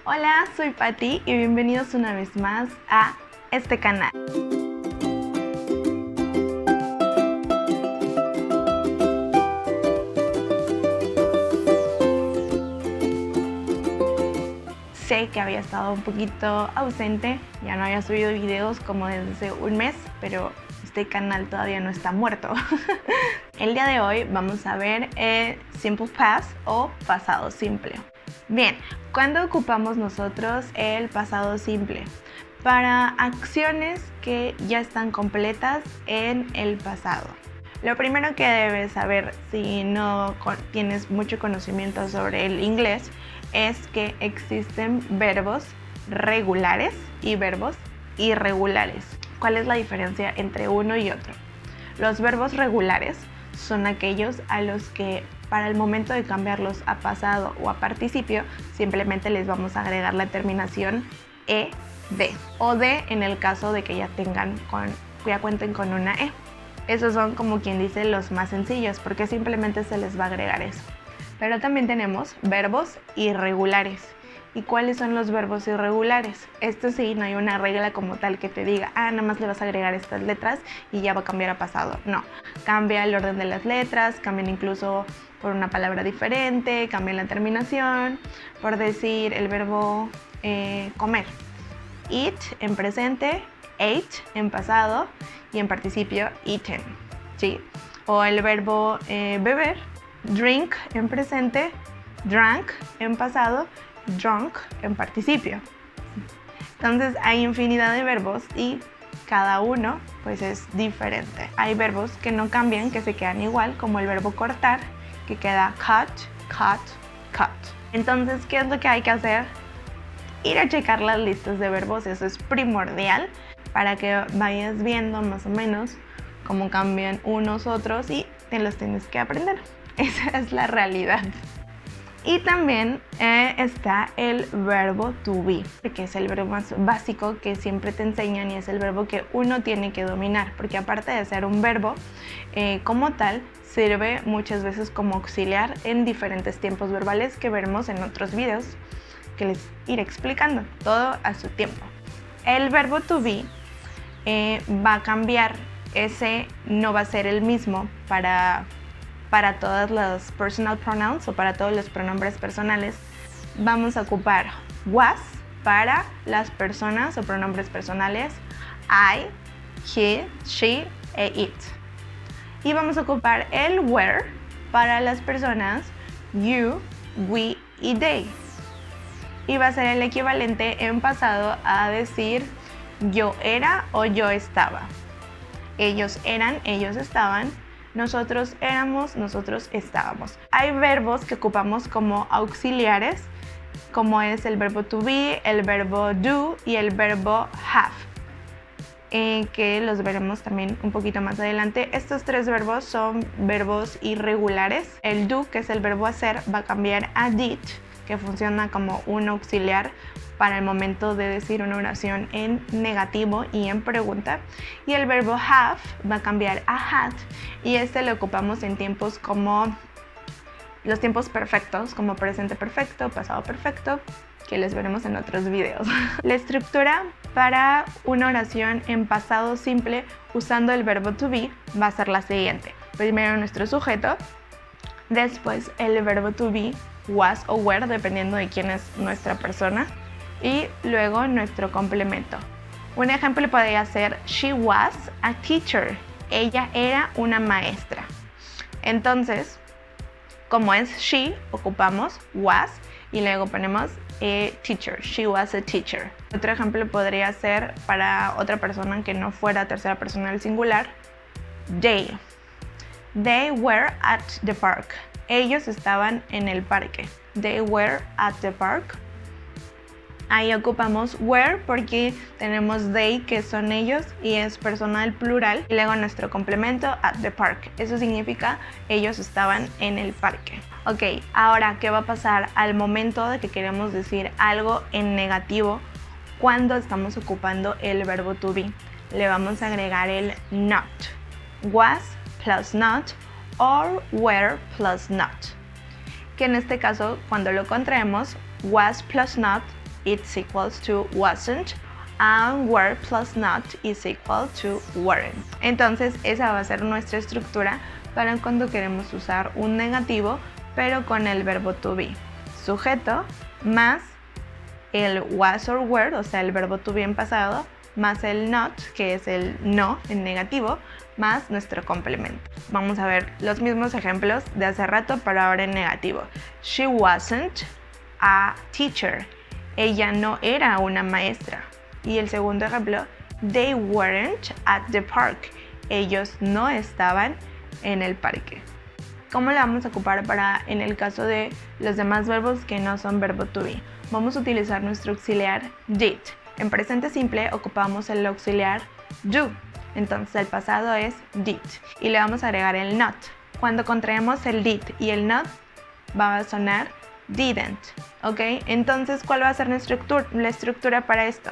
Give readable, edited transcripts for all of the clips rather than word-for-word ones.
Hola, soy Patti y bienvenidos una vez más a este canal. Sé que había estado un poquito ausente, ya no había subido videos como desde un mes, pero este canal todavía no está muerto. El día de hoy vamos a ver Simple Past o pasado simple. Bien, ¿cuándo ocupamos nosotros el pasado simple? Para acciones que ya están completas en el pasado. Lo primero que debes saber si no tienes mucho conocimiento sobre el inglés es que existen verbos regulares y verbos irregulares. ¿Cuál es la diferencia entre uno y otro? Los verbos regulares son aquellos a los que para el momento de cambiarlos a pasado o a participio simplemente les vamos a agregar la terminación ed o de en el caso de que ya cuenten con una e. Esos son, como quien dice, los más sencillos porque simplemente se les va a agregar eso. Pero también tenemos verbos irregulares. ¿Y cuáles son los verbos irregulares? Esto sí, no hay una regla como tal que te diga, nada más le vas a agregar estas letras y ya va a cambiar a pasado. No, cambia el orden de las letras, cambian incluso por una palabra diferente, cambian la terminación, por decir el verbo comer. Eat en presente, ate en pasado y en participio eaten, ¿sí? O el verbo beber, drink en presente, drank en pasado, drunk en participio. Entonces hay infinidad de verbos y cada uno pues es diferente. Hay verbos que no cambian, que se quedan igual, como el verbo cortar, que queda cut, cut, cut. Entonces, ¿qué es lo que hay que hacer? Ir a checar las listas de verbos, eso es primordial para que vayas viendo más o menos cómo cambian unos otros y te los tienes que aprender. Esa es la realidad. Y también está el verbo to be, que es el verbo más básico que siempre te enseñan y es el verbo que uno tiene que dominar, porque aparte de ser un verbo como tal, sirve muchas veces como auxiliar en diferentes tiempos verbales que veremos en otros videos que les iré explicando, todo a su tiempo. El verbo to be va a cambiar, ese no va a ser el mismo para todas las personal pronouns o para todos los pronombres personales. Vamos a ocupar was para las personas o pronombres personales, I, he, she e it. Y vamos a ocupar el were para las personas you, we y they. Y va a ser el equivalente en pasado a decir yo era o yo estaba. Ellos eran, ellos estaban. Nosotros éramos, nosotros estábamos. Hay verbos que ocupamos como auxiliares, como es el verbo to be, el verbo do y el verbo have, que los veremos también un poquito más adelante. Estos tres verbos son verbos irregulares. El do, que es el verbo hacer, va a cambiar a did, que funciona como un auxiliar para el momento de decir una oración en negativo y en pregunta. Y el verbo have va a cambiar a had y este lo ocupamos en tiempos como los tiempos perfectos, como presente perfecto, pasado perfecto, que les veremos en otros videos. La estructura para una oración en pasado simple usando el verbo to be va a ser la siguiente. Primero nuestro sujeto, después el verbo to be, was o were, dependiendo de quién es nuestra persona, y luego nuestro complemento. Un ejemplo podría ser she was a teacher. Ella era una maestra. Entonces, como es she, ocupamos was y luego ponemos teacher. She was a teacher. Otro ejemplo podría ser para otra persona que no fuera tercera persona del singular, they. They were at the park. Ellos estaban en el parque. They were at the park. Ahí ocupamos were porque tenemos they, que son ellos, y es persona del plural. Y luego nuestro complemento, at the park. Eso significa ellos estaban en el parque. Ok, ahora, ¿qué va a pasar al momento de que queremos decir algo en negativo cuando estamos ocupando el verbo to be? Le vamos a agregar el not. Was plus not or were plus not. Que en este caso, cuando lo contraemos, was plus not it's equals to wasn't, and were plus not is equal to weren't. Entonces esa va a ser nuestra estructura para cuando queremos usar un negativo, pero con el verbo to be. Sujeto más el was or were, o sea el verbo to be en pasado, más el not, que es el no en negativo, más nuestro complemento. Vamos a ver los mismos ejemplos de hace rato, pero ahora en negativo. She wasn't a teacher. Ella no era una maestra. Y el segundo ejemplo, they weren't at the park. Ellos no estaban en el parque. ¿Cómo la vamos a ocupar para en el caso de los demás verbos que no son verbo to be? Vamos a utilizar nuestro auxiliar did. En presente simple ocupamos el auxiliar do. Entonces el pasado es did. Y le vamos a agregar el not. Cuando contraemos el did y el not, va a sonar didn't. ¿Ok? Entonces, ¿cuál va a ser la estructura para esto?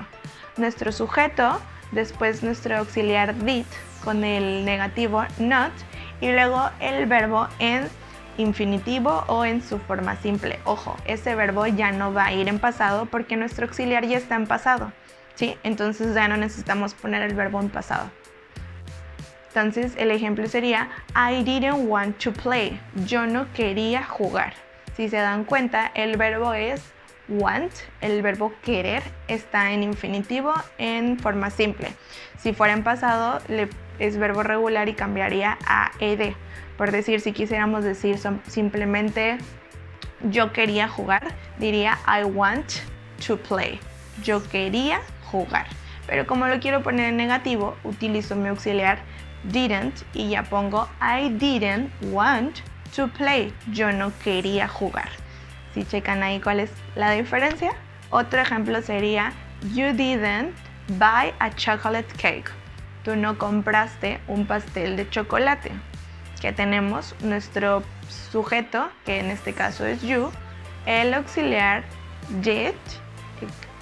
Nuestro sujeto, después nuestro auxiliar did con el negativo not y luego el verbo en infinitivo o en su forma simple. Ojo, ese verbo ya no va a ir en pasado porque nuestro auxiliar ya está en pasado, ¿sí? Entonces ya no necesitamos poner el verbo en pasado. Entonces el ejemplo sería I didn't want to play. Yo no quería jugar. Si se dan cuenta, el verbo es want, el verbo querer está en infinitivo en forma simple. Si fuera en pasado, es verbo regular y cambiaría a ed. Por decir, si quisiéramos decir simplemente yo quería jugar, diría I want to play. Yo quería jugar. Pero como lo quiero poner en negativo, utilizo mi auxiliar didn't y ya pongo I didn't want to play. Yo no quería jugar. Si checan ahí cuál es la diferencia. Otro ejemplo sería you didn't buy a chocolate cake. Tú no compraste un pastel de chocolate. Que tenemos nuestro sujeto, que en este caso es you, el auxiliar did,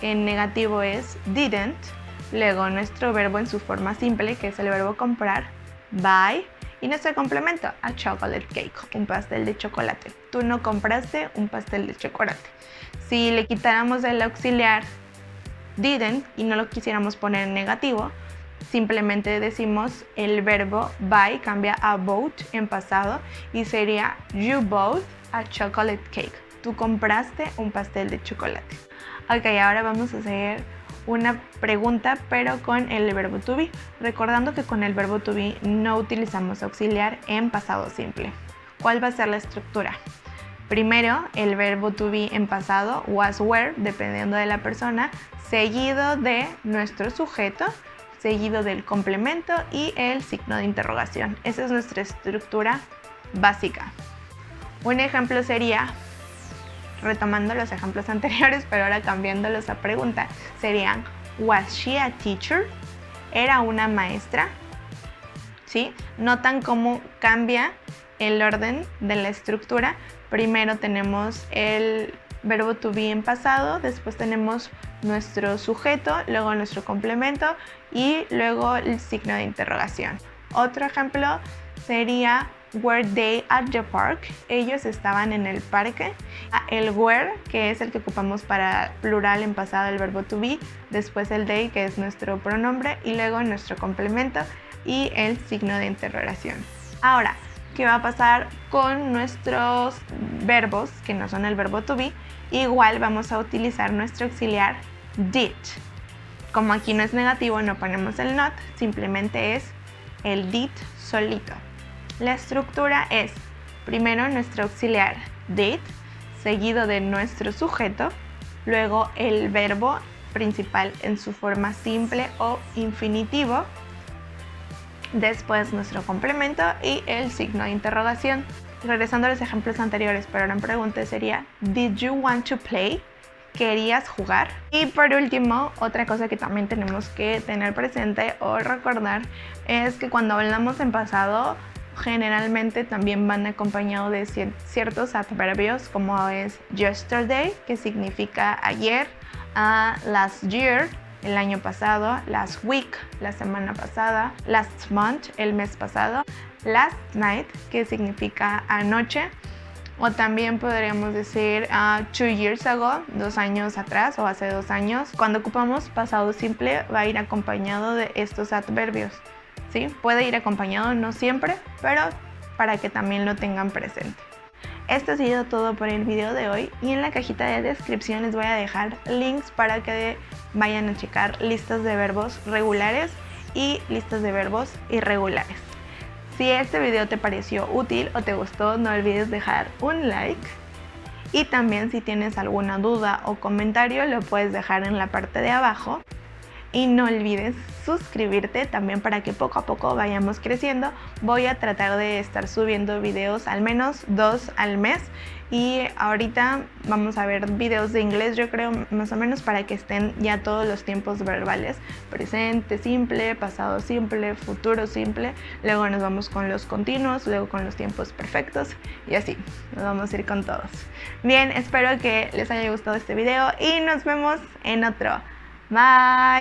en negativo es didn't, luego nuestro verbo en su forma simple, que es el verbo comprar, buy, y nuestro complemento, a chocolate cake, un pastel de chocolate. Tú no compraste un pastel de chocolate. Si le quitáramos el auxiliar didn't y no lo quisiéramos poner en negativo, simplemente decimos el verbo buy cambia a bought en pasado y sería you bought a chocolate cake. Tú compraste un pastel de chocolate. Ok, ahora vamos a hacer una pregunta pero con el verbo to be. Recordando que con el verbo to be no utilizamos auxiliar en pasado simple. ¿Cuál va a ser la estructura? Primero, el verbo to be en pasado, was, were, dependiendo de la persona, seguido de nuestro sujeto, seguido del complemento y el signo de interrogación. Esa es nuestra estructura básica. Un ejemplo sería, retomando los ejemplos anteriores, pero ahora cambiándolos a pregunta, serían was she a teacher? ¿Era una maestra? ¿Sí? Notan cómo cambia el orden de la estructura. Primero tenemos el verbo to be en pasado, después tenemos nuestro sujeto, luego nuestro complemento y luego el signo de interrogación. Otro ejemplo sería were they at the park? Ellos estaban en el parque. El were, que es el que ocupamos para plural en pasado el verbo to be, después el they, que es nuestro pronombre, y luego nuestro complemento y el signo de interrogación. Ahora, ¿qué va a pasar con nuestros verbos que no son el verbo to be? Igual vamos a utilizar nuestro auxiliar did. Como aquí no es negativo, no ponemos el not, simplemente es el did solito. La estructura es primero nuestro auxiliar did, seguido de nuestro sujeto, luego el verbo principal en su forma simple o infinitivo, después nuestro complemento y el signo de interrogación. Regresando a los ejemplos anteriores, pero ahora en pregunta sería did you want to play? ¿Querías jugar? Y por último, otra cosa que también tenemos que tener presente o recordar es que cuando hablamos en pasado generalmente también van acompañados de ciertos adverbios como es yesterday, que significa ayer, last year, el año pasado, last week, la semana pasada, last month, el mes pasado, last night, que significa anoche, O también podríamos decir 2 years ago, 2 años atrás o hace 2 años. Cuando ocupamos pasado simple va a ir acompañado de estos adverbios, ¿sí? Puede ir acompañado, no siempre, pero para que también lo tengan presente. Esto ha sido todo por el video de hoy y en la cajita de descripción les voy a dejar links para que vayan a checar listas de verbos regulares y listas de verbos irregulares. Si este video te pareció útil o te gustó, no olvides dejar un like. Y también si tienes alguna duda o comentario lo puedes dejar en la parte de abajo. Y no olvides suscribirte también para que poco a poco vayamos creciendo. Voy a tratar de estar subiendo videos al menos 2 al mes. Y ahorita vamos a ver videos de inglés, yo creo, más o menos para que estén ya todos los tiempos verbales. Presente simple, pasado simple, futuro simple. Luego nos vamos con los continuos, luego con los tiempos perfectos y así. Nos vamos a ir con todos. Bien, espero que les haya gustado este video y nos vemos en otro. Bye.